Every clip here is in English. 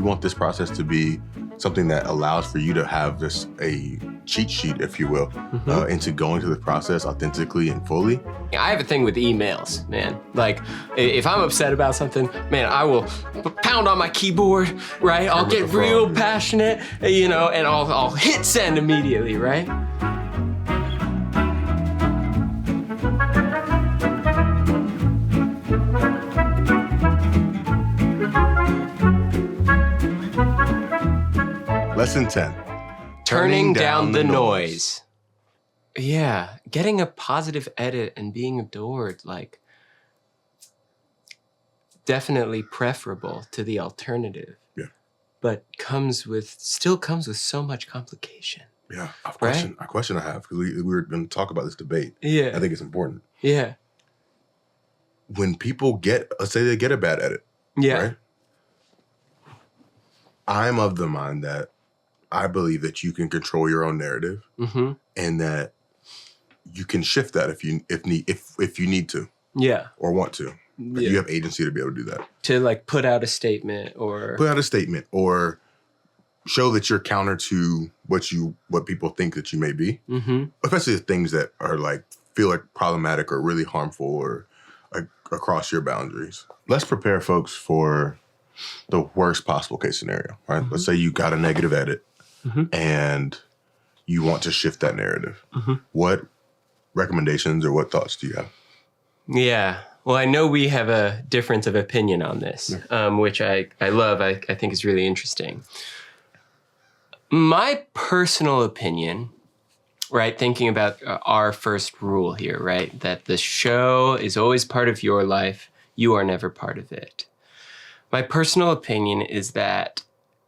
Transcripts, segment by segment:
we want this process to be something that allows for you to have a cheat sheet, if you will, into going through the process authentically and fully. I have a thing with emails, man. Like, if I'm upset about something, man, I will pound on my keyboard, right? I'll get real passionate, and I'll hit send immediately, right? Lesson 10. Turning down the noise. Yeah, getting a positive edit and being adored, like, definitely preferable to the alternative. Yeah. But still comes with so much complication. Yeah, a question I have, because we were going to talk about this debate. Yeah. I think it's important. Yeah. When people let's say they get a bad edit. Yeah. Right? I'm of the mind that I believe that you can control your own narrative, and that you can shift that if you need to, or want to. Yeah. You have agency to be able to do that. To like put out a statement or show that you're counter to what people think that you may be, especially the things that are like feel like problematic or really harmful or across your boundaries. Let's prepare folks for the worst possible case scenario, right? Let's say you got a negative edit. And you want to shift that narrative. What recommendations or what thoughts do you have? Yeah. Well, I know we have a difference of opinion on this, which I love. I think is really interesting. My personal opinion, right, thinking about our first rule here, right, that the show is always part of your life. You are never part of it. My personal opinion is that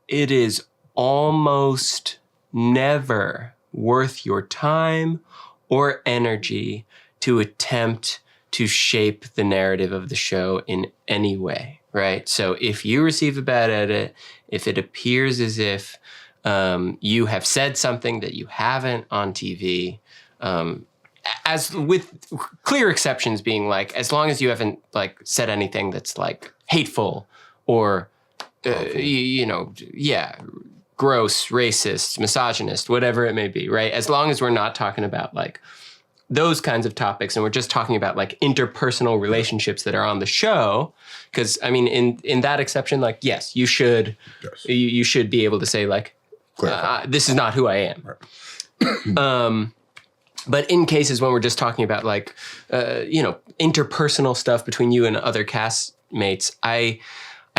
it is almost never worth your time or energy to attempt to shape the narrative of the show in any way, right? So if you receive a bad edit, if it appears as if you have said something that you haven't on TV, as with clear exceptions being like, as long as you haven't like said anything that's like hateful or, gross, racist, misogynist, whatever it may be, right? As long as we're not talking about like those kinds of topics and we're just talking about like interpersonal relationships that are on the show. Because I mean, in that exception, like, yes, you should be able to say like, this is not who I am. Right. But in cases when we're just talking about like, interpersonal stuff between you and other castmates, I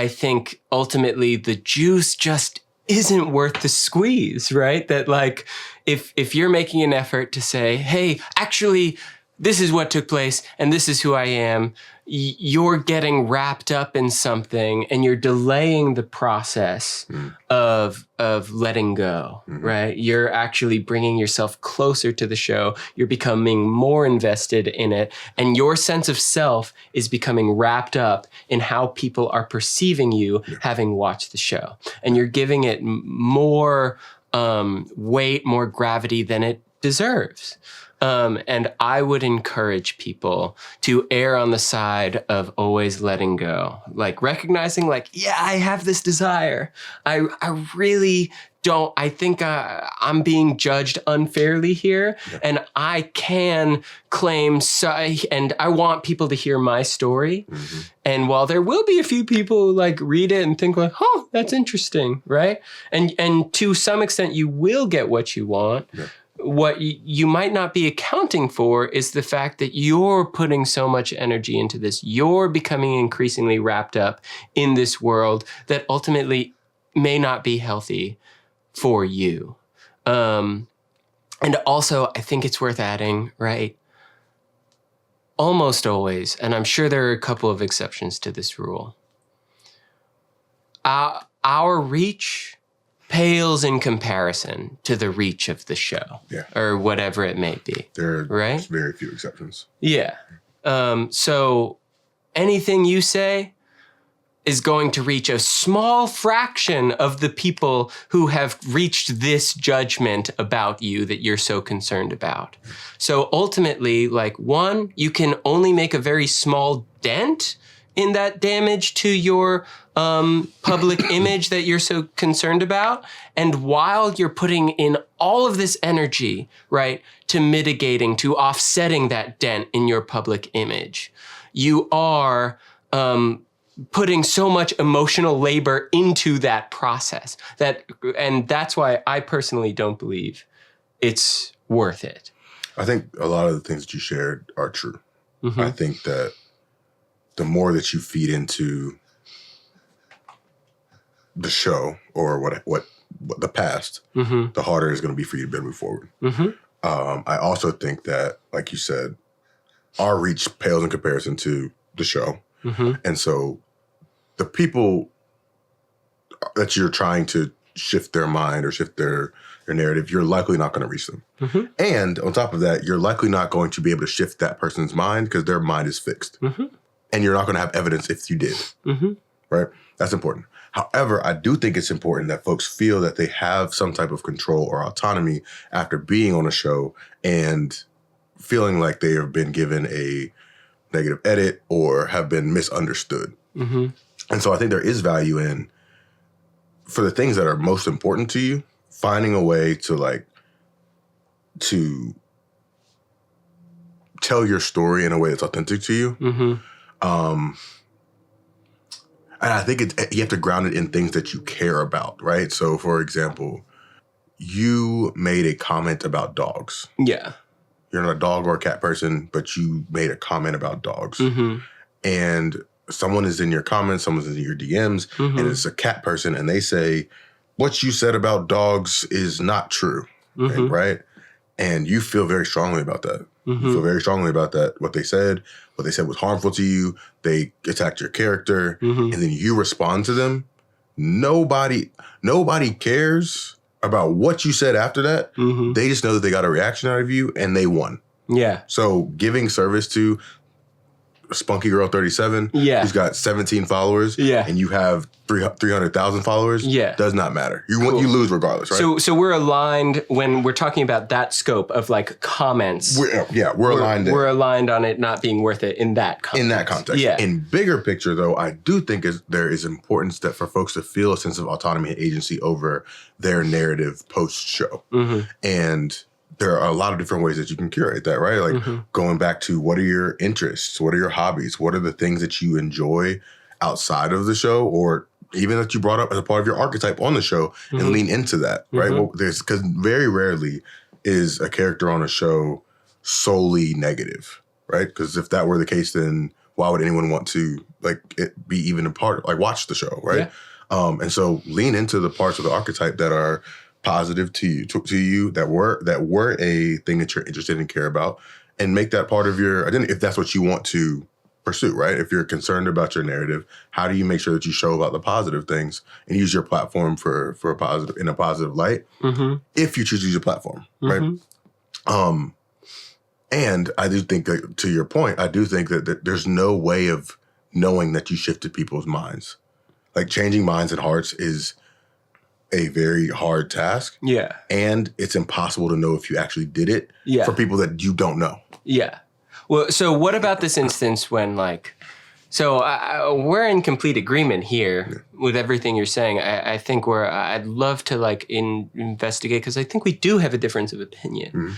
think ultimately the juice just isn't worth the squeeze, right? That like, if you're making an effort to say, hey, actually, this is what took place and this is who I am, you're getting wrapped up in something and you're delaying the process of letting go, right? You're actually bringing yourself closer to the show. You're becoming more invested in it. And your sense of self is becoming wrapped up in how people are perceiving you having watched the show. And you're giving it more weight, more gravity than it deserves. And I would encourage people to err on the side of always letting go, like recognizing like, yeah, I have this desire. I really don't, I think I'm being judged unfairly here and I can claim, and I want people to hear my story. And while there will be a few people who like read it and think like, oh, that's interesting, right? And to some extent you will get what you want. What you might not be accounting for is the fact that you're putting so much energy into this. You're becoming increasingly wrapped up in this world that ultimately may not be healthy for you. And also, I think it's worth adding, right? Almost always, and I'm sure there are a couple of exceptions to this rule, our reach pales in comparison to the reach of the show, or whatever it may be. There are right? very few exceptions. Yeah. So anything you say is going to reach a small fraction of the people who have reached this judgment about you that you're so concerned about. So ultimately, like, one, you can only make a very small dent in that damage to your public image that you're so concerned about. And while you're putting in all of this energy, right, to mitigating, to offsetting that dent in your public image, you are putting so much emotional labor into that process. And that's why I personally don't believe it's worth it. I think a lot of the things that you shared are true. Mm-hmm. I think that the more that you feed into the show or what the past, mm-hmm. the harder it's going to be for you to move forward. Mm-hmm. I also think that, like you said, our reach pales in comparison to the show. Mm-hmm. And so the people that you're trying to shift their mind or shift their narrative, you're likely not going to reach them. Mm-hmm. And on top of that, you're likely not going to be able to shift that person's mind because their mind is fixed. Mm-hmm. And you're not going to have evidence if you did. Mm-hmm. Right? That's important. However, I do think it's important that folks feel that they have some type of control or autonomy after being on a show and feeling like they have been given a negative edit or have been misunderstood. Mm-hmm. And so I think there is value in, for the things that are most important to you, finding a way to tell your story in a way that's authentic to you. Mm-hmm. And I think you have to ground it in things that you care about, right? So, for example, you made a comment about dogs. Yeah. You're not a dog or a cat person, but you made a comment about dogs. Mm-hmm. And someone is in your comments, someone's in your DMs, mm-hmm. and it's a cat person, and they say, what you said about dogs is not true, mm-hmm. right? And you feel very strongly about that. Mm-hmm. You feel very strongly about that. What they said was harmful to you. They attacked your character, mm-hmm. and then you respond to them. Nobody cares about what you said after that. Mm-hmm. They just know that they got a reaction out of you, and they won. Yeah. So giving service to Spunky Girl 37, who's got 17 followers, and you have 300,000 followers, does not matter. You you lose regardless, right? So we're aligned when we're talking about that scope of like comments. We're aligned. We're aligned on it not being worth it in that context. In that context. Yeah. In bigger picture, though, I do think there is importance that for folks to feel a sense of autonomy and agency over their narrative post-show. Mm-hmm. And there are a lot of different ways that you can curate that, right? Like mm-hmm. going back to what are your interests? What are your hobbies? What are the things that you enjoy outside of the show or even that you brought up as a part of your archetype on the show mm-hmm. and lean into that, right? Mm-hmm. Well, because very rarely is a character on a show solely negative, right? Because if that were the case, then why would anyone want to be even a part of, watch the show, right? Yeah. And so lean into the parts of the archetype that are positive to you that were a thing that you're interested in and care about, and make that part of your identity if that's what you want to pursue, right? If you're concerned about your narrative, how do you make sure that you show about the positive things and use your platform for a positive, in a positive light, mm-hmm. if you choose to use your platform, mm-hmm. right? And I do think that, to your point, I do think that there's no way of knowing that you shifted people's minds. Like changing minds and hearts is a very hard task. Yeah. And it's impossible to know if you actually did it for people that you don't know. Yeah. Well, so what about this instance when we're in complete agreement here with everything you're saying. I think I'd love to investigate because I think we do have a difference of opinion. Mm-hmm.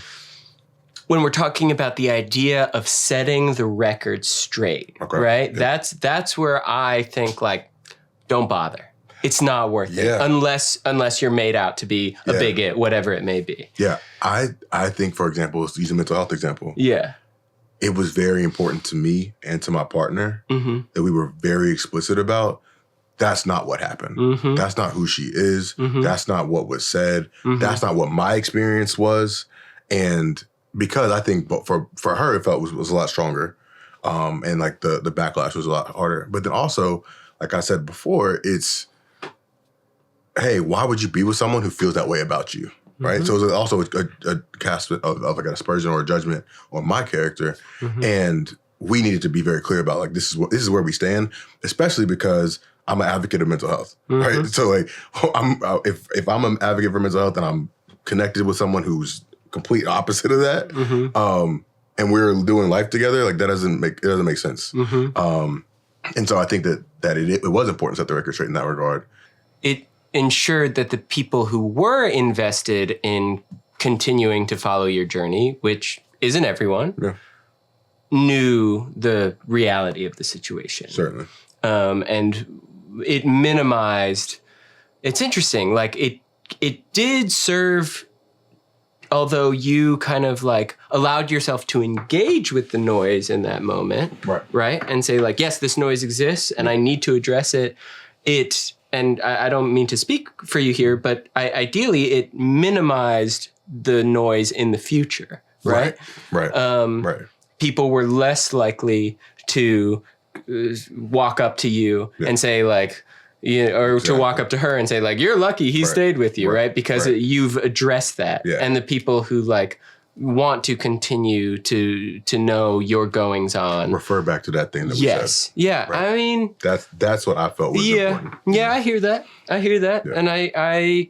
When we're talking about the idea of setting the record straight, right? Yeah. That's where I think don't bother. It's not worth it unless you're made out to be a bigot, whatever it may be. Yeah. I think, for example, let's use a mental health example. Yeah. It was very important to me and to my partner mm-hmm. that we were very explicit about that's not what happened. Mm-hmm. That's not who she is. Mm-hmm. That's not what was said. Mm-hmm. That's not what my experience was. And because I think for her, it was a lot stronger. And the backlash was a lot harder. But then also, like I said before, it's, hey, why would you be with someone who feels that way about you, right? Mm-hmm. So it's also a cast of an aspersion or a judgment on my character, mm-hmm. and we needed to be very clear about this is where we stand, especially because I'm an advocate of mental health, mm-hmm. right? So if I'm an advocate for mental health and I'm connected with someone who's complete opposite of that, mm-hmm. And we're doing life together, that doesn't make sense. Mm-hmm. And so I think that it was important to set the record straight in that regard. It ensured that the people who were invested in continuing to follow your journey, which isn't everyone, knew the reality of the situation. Certainly. And it minimized. It's interesting. Like it did serve. Although you kind of like allowed yourself to engage with the noise in that moment, right? And say like, yes, this noise exists and I need to address it. And I don't mean to speak for you here, but ideally it minimized the noise in the future, right? Right. People were less likely to walk up to you and say like, to walk up to her and say like, you're lucky he stayed with you, right? Because you've addressed that. Yeah. And the people who like want to continue to know your goings on. Refer back to that thing that we said. Yeah. Right. I mean. That's what I felt was important. Yeah, I hear that. Yeah. And I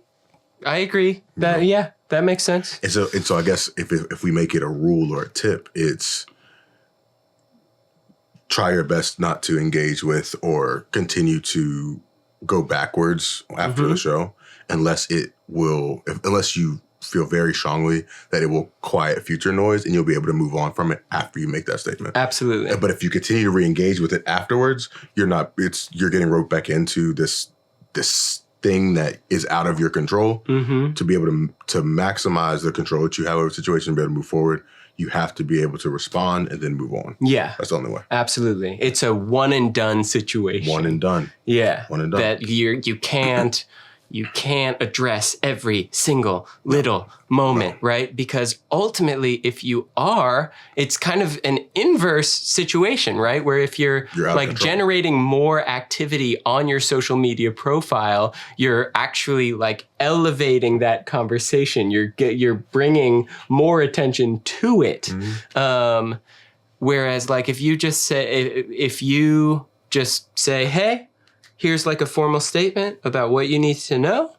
agree that, that makes sense. And so I guess if we make it a rule or a tip, it's try your best not to engage with or continue to go backwards after the show unless you feel very strongly that it will quiet future noise and you'll be able to move on from it after you make that statement. Absolutely. But if you continue to re-engage with it afterwards, you're getting roped back into this thing that is out of your control. To be able to maximize the control that you have over the situation and be able to move forward, you have to be able to respond and then move on. Yeah. That's the only way. Absolutely. It's a one and done situation. One and done. Yeah. One and done. That you can't address every single little moment, right? Because ultimately, if you are, it's kind of an inverse situation, right? Where if you're like generating more activity on your social media profile, you're actually like elevating that conversation. You're bringing more attention to it. Whereas like if you just say, hey, here's like a formal statement about what you need to know.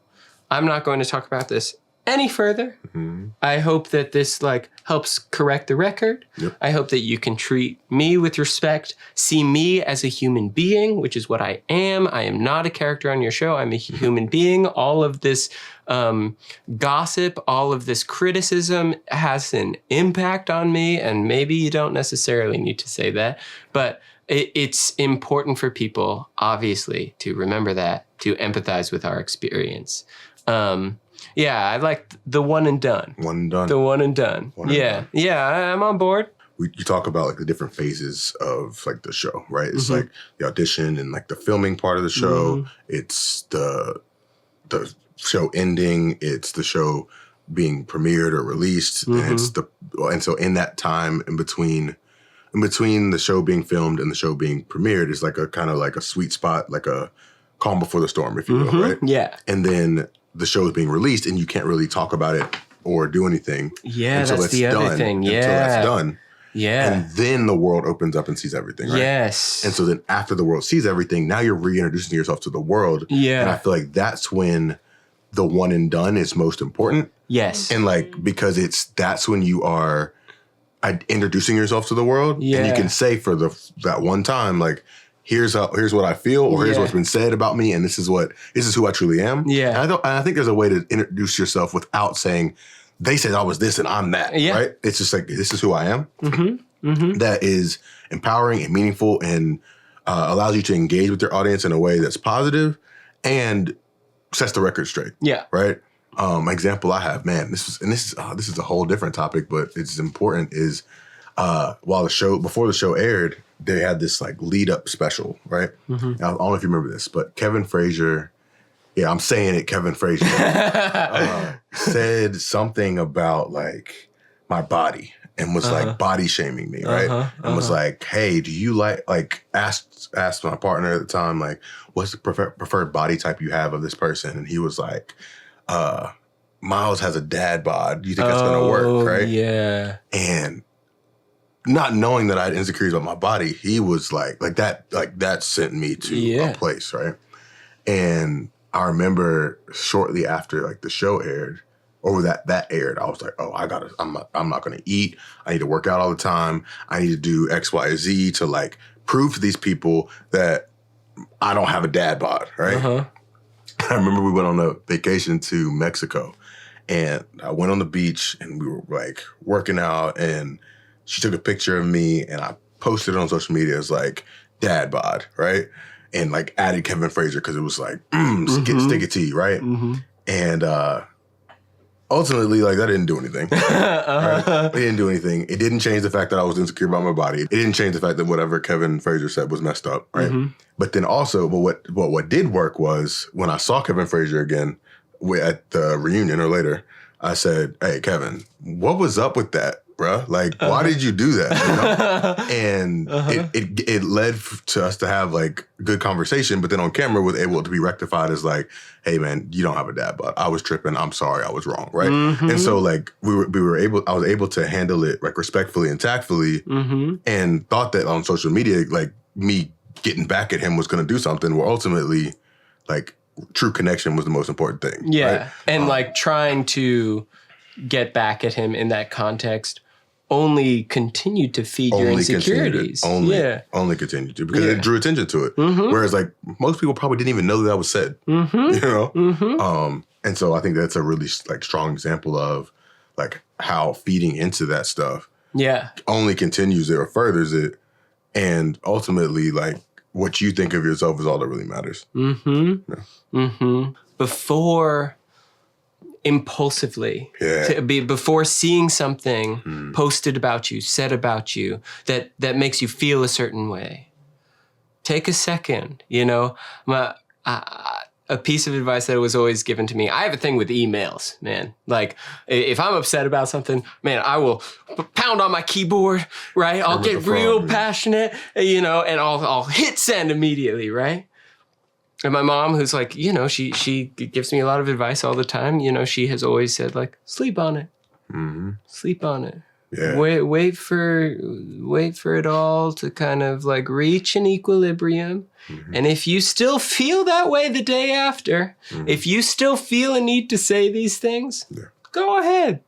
I'm not going to talk about this any further. I hope that this like helps correct the record. I hope that you can treat me with respect, see me as a human being, which is what I am. I am not a character on your show. I'm a human being. All of this gossip, all of this criticism has an impact on me. And maybe you don't necessarily need to say that, but it's important for people, obviously, to remember that, to empathize with our experience. I like the one and done. One and done. The one and done. I'm on board. You talk about like the different phases of like the show, right? It's like the audition and like the filming part of the show. It's the show ending. It's the show being premiered or released. And so in that time in between the show being filmed and the show being premiered is like a kind of like a sweet spot, like a calm before the storm, if you will, right? Yeah. And then the show is being released and you can't really talk about it or do anything. Yeah, that's the other thing. Yeah. Until that's done. Yeah. And then the world opens up and sees everything, right? Yes. And so then after the world sees everything, now you're reintroducing yourself to the world. Yeah. And I feel like that's when the one and done is most important. Yes. And like, because that's when you are introducing yourself to the world, and you can say for that one time, like, here's what I feel, or here's what's been said about me, and this is who I truly am. Yeah, and I think there's a way to introduce yourself without saying they said I was this and I'm that. Yeah. Right? It's just like this is who I am. That is empowering and meaningful, and allows you to engage with your audience in a way that's positive and sets the record straight. Yeah, right. Example I have, man, this is a whole different topic, but it's important, is before the show aired, they had this like lead up special, right? I don't know if you remember this, but Kevin Frazier, I'm saying it, Kevin Frazier, said something about like my body and was like body shaming me, right? And was like, hey, do you like asked my partner at the time, like, what's the preferred body type you have of this person? And he was like, Miles has a dad bod. Do you think that's going to work, right? Yeah. And not knowing that I had insecurities about my body, he was like that sent me to a place, right? And I remember shortly after like the show aired, or that aired, I was like, oh, I'm not going to eat. I need to work out all the time. I need to do X, Y, Z to like prove to these people that I don't have a dad bod, right? Uh-huh. I remember we went on a vacation to Mexico, and I went on the beach, and we were like working out, and she took a picture of me, and I posted it on social media as like dad bod, right? And like added Kevin Frazier because it was like stick it to you, right? Mm-hmm. And ultimately, like, that didn't do anything. Right? It didn't do anything. It didn't change the fact that I was insecure about my body. It didn't change the fact that whatever Kevin Frazier said was messed up, right? Mm-hmm. But then also, what did work was when I saw Kevin Frazier again at the reunion or later, I said, "Hey, Kevin, what was up with that, bruh? Like, why did you do that?" You know? And it led to us to have like good conversation, but then on camera was able to be rectified as like, "Hey, man, you don't have a dad bod. I was tripping. I'm sorry. I was wrong." Right. Mm-hmm. And so like I was able to handle it like respectfully and tactfully, and thought that on social media, like me getting back at him was going to do something. Where ultimately, like, true connection was the most important thing. Yeah. Right? And like trying to get back at him in that context only continued to feed your insecurities. Only continued to, because it drew attention to it. Mm-hmm. Whereas like most people probably didn't even know that was said. Mm-hmm. You know? Mm-hmm. And so I think that's a really like strong example of like how feeding into that stuff only continues it or furthers it. And ultimately, like, what you think of yourself is all that really matters. Mm-hmm. Yeah. Mm-hmm. Before impulsively, before seeing something posted about you, said about you, that makes you feel a certain way, take a second, you know. A piece of advice that was always given to me, I have a thing with emails, man. Like, if I'm upset about something, man, I will pound on my keyboard, right? I'll get real passionate, you know, and I'll hit send immediately, right? And my mom, who's like, you know, she gives me a lot of advice all the time. You know, she has always said, like, sleep on it. Mm-hmm. Sleep on it. Yeah. Wait for it all to kind of like reach an equilibrium. Mm-hmm. And if you still feel that way the day after, if you still feel a need to say these things, go ahead,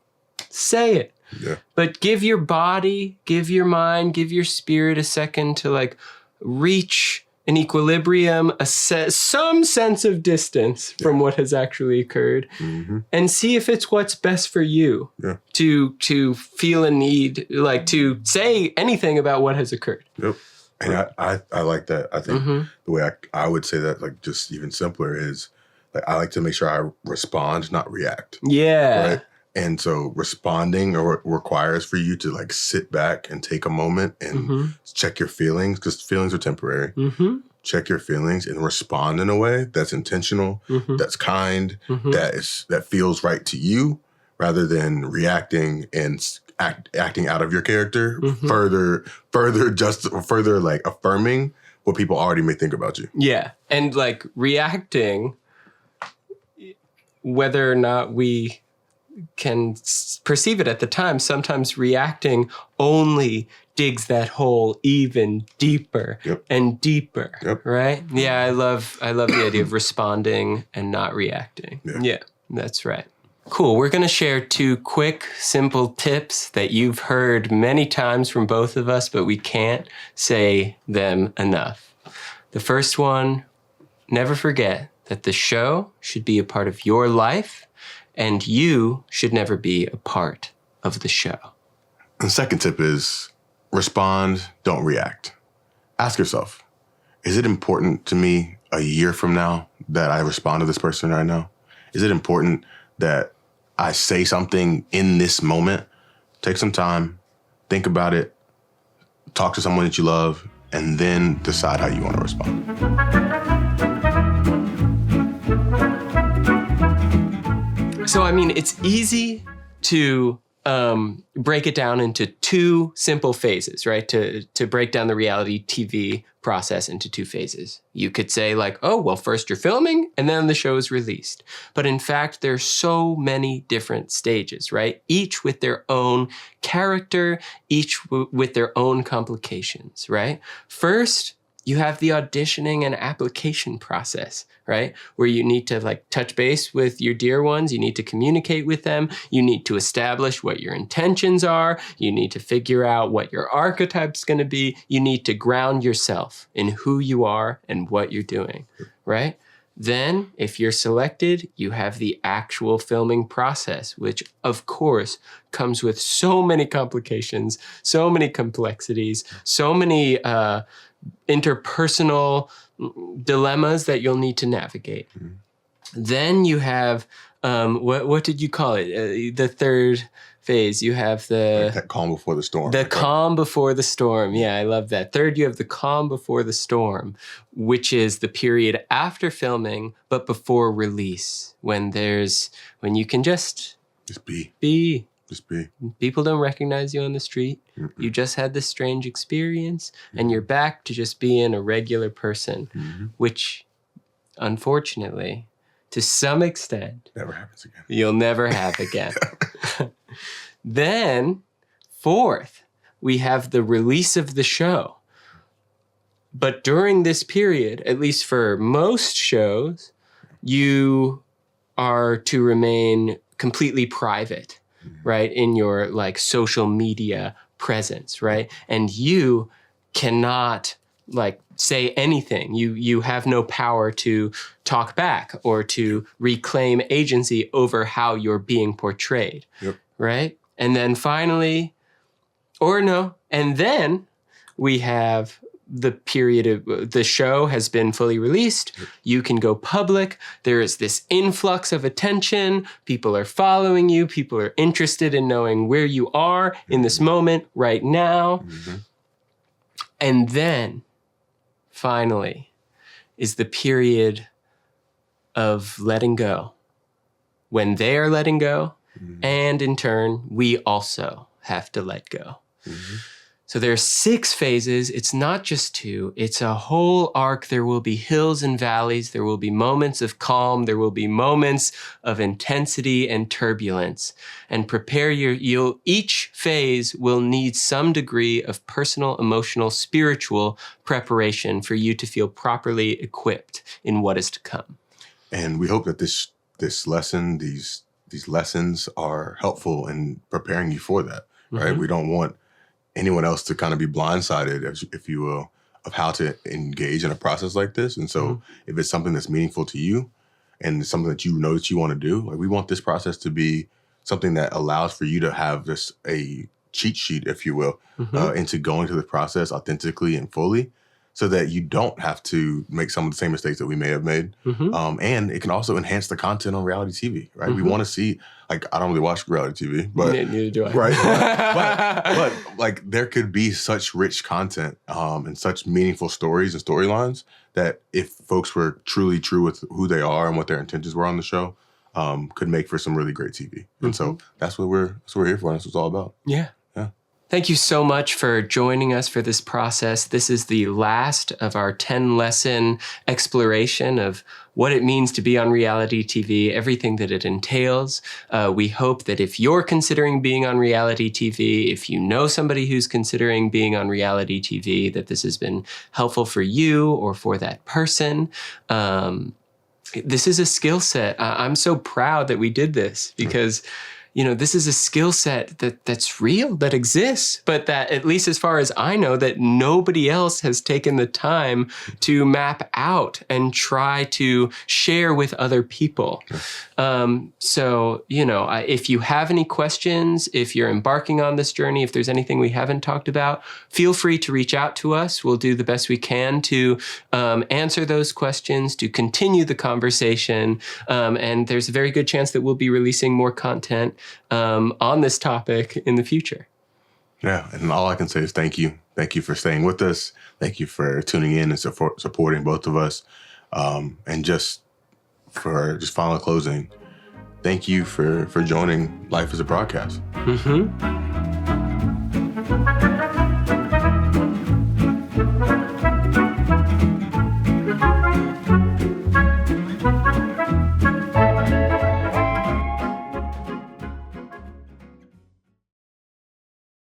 say it. Yeah. But give your body, give your mind, give your spirit a second to like reach an equilibrium, some sense of distance from what has actually occurred, and see if it's what's best for you to feel a need, like to say anything about what has occurred. Yep. And I like that. I think the way I would say that, like, just even simpler is, like, I like to make sure I respond, not react. Yeah. Right? And so responding requires for you to like sit back and take a moment and check your feelings, because feelings are temporary. Check your feelings and respond in a way that's intentional, that's kind, that feels right to you, rather than reacting and acting out of your character, further like affirming what people already may think about you. Yeah. And like reacting, whether or not we can perceive it at the time, sometimes reacting only digs that hole even deeper and deeper, right? Yeah, I love the idea of responding and not reacting. Yeah, that's right. Cool. We're going to share 2 quick, simple tips that you've heard many times from both of us, but we can't say them enough. The first one, never forget that the show should be a part of your life, and you should never be a part of the show. The second tip is respond, don't react. Ask yourself, is it important to me a year from now that I respond to this person right now? Is it important that I say something in this moment? Take some time, think about it, talk to someone that you love, and then decide how you want to respond. So, I mean, it's easy to break it down into 2 simple phases, right? To break down the reality TV process into 2 phases. You could say like, oh, well, first you're filming and then the show is released. But in fact, there's so many different stages, right? Each with their own character, each with their own complications, right? First, you have the auditioning and application process, right? Where you need to like touch base with your dear ones. You need to communicate with them. You need to establish what your intentions are. You need to figure out what your archetype's going to be. You need to ground yourself in who you are and what you're doing, right? Then, if you're selected, you have the actual filming process, which of course comes with so many complications, so many complexities, so many interpersonal dilemmas that you'll need to navigate. Mm-hmm. Then you have, what did you call it? The third phase. You have that calm before the storm. The calm before the storm. Yeah, I love that. Third, you have the calm before the storm, which is the period after filming, but before release, when you can just be. Just be. People don't recognize you on the street. Mm-mm. You just had this strange experience, and you're back to just being a regular person, which, unfortunately, to some extent, never happens again. You'll never have again. Then, fourth, we have the release of the show. But during this period, at least for most shows, you are to remain completely private, right? In your like social media presence, right? And you cannot like say anything. You have no power to talk back or to reclaim agency over how you're being portrayed, right? And then finally, and then we have the period of the show has been fully released. You can go public. There is this influx of attention. People are following you. People are interested in knowing where you are in this moment right now. Mm-hmm. And then finally is the period of letting go, when they are letting go. Mm-hmm. And in turn, we also have to let go. Mm-hmm. So there are 6 phases. It's not just 2. It's a whole arc. There will be hills and valleys. There will be moments of calm. There will be moments of intensity and turbulence. And each phase will need some degree of personal, emotional, spiritual preparation for you to feel properly equipped in what is to come. And we hope that this lesson, these lessons are helpful in preparing you for that, right? Mm-hmm. We don't want anyone else to kind of be blindsided, if you will, of how to engage in a process like this. And so if it's something that's meaningful to you and it's something that you know that you want to do, like we want this process to be something that allows for you to have a cheat sheet, if you will, into going through the process authentically and fully, so that you don't have to make some of the same mistakes that we may have made. Mm-hmm. And it can also enhance the content on reality TV, right? Mm-hmm. We want to see, like, I don't really watch reality TV, but neither do I. Right. but like there could be such rich content and such meaningful stories and storylines that if folks were truly true with who they are and what their intentions were on the show, could make for some really great TV. And so that's what we're here for. That's what it's all about. Yeah. Thank you so much for joining us for this process. This is the last of our 10-lesson exploration of what it means to be on reality TV, everything that it entails. We hope that if you're considering being on reality TV, if you know somebody who's considering being on reality TV, that this has been helpful for you or for that person. This is a skill set. I'm so proud that we did this because this is a skill set that's real, that exists, but that, at least as far as I know, that nobody else has taken the time to map out and try to share with other people. So, if you have any questions, if you're embarking on this journey, if there's anything we haven't talked about, feel free to reach out to us. We'll do the best we can to answer those questions, to continue the conversation. And there's a very good chance that we'll be releasing more content on this topic in the future. Yeah, and all I can say is thank you. Thank you for staying with us. Thank you for tuning in and supporting both of us. And just final closing, thank you for joining Life as a Broadcast. Mm-hmm.